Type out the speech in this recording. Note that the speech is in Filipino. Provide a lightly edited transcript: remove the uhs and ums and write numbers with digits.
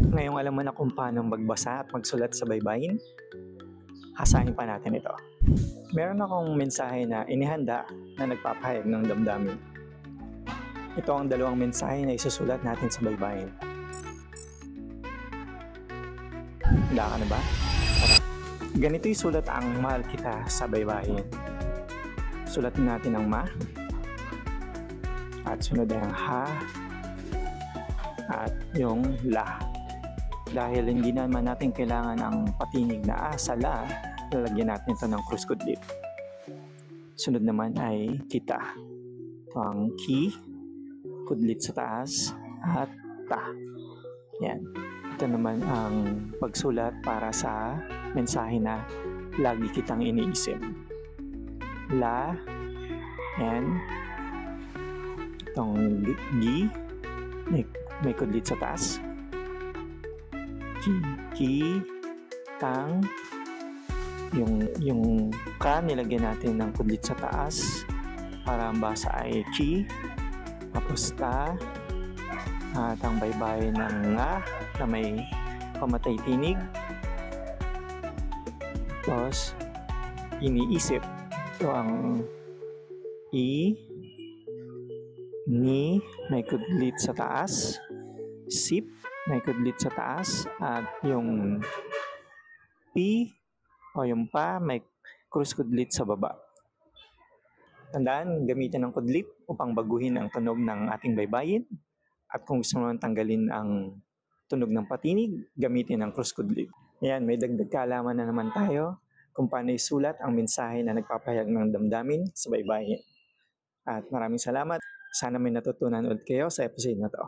Ngayong alam mo na kung paano magbasa at magsulat sa baybayin, hasahin pa natin ito. Meron akong mensahe na inihanda na nagpapahayag ng damdamin. Ito ang dalawang mensahe na isusulat natin sa baybayin. Handa ka na ba? Tara. Ganito isulat ang mahal kita sa baybayin. Sulatin natin ang ma. At sunod ay ang ha. At yung la. Dahil hindi naman natin kailangan ang patinig na a sa la, lalagyan natin ito ng krus kudlit. Sunod naman ay kita. Ito ang ki, kudlit sa taas, at ta. Yan. Ito naman ang pagsulat para sa mensahe na lagi kitang iniisip. La, and itong gi, may kudlit sa taas. Ki, tang, yung ka nilagyan natin ng kudlit sa taas para ang basa ay ki, tapos ta, at ang baybay ng nga na may pamatay tinig, tapos iniisip. Ito ang i, ni, may kudlit sa taas, sip, may kudlit sa taas, at yung P o yung pa may krus kudlit sa baba. Tandaan, gamitin ng kudlit upang baguhin ang tunog ng ating baybayin. At kung gusto mo tanggalin ang tunog ng patinig, gamitin ang krus kudlit. Ayan, may dagdag kaalaman na naman tayo kung paano isulat ang mensahe na nagpapahayag ng damdamin sa baybayin. At maraming salamat. Sana may natutunan ulit kayo sa episode na to.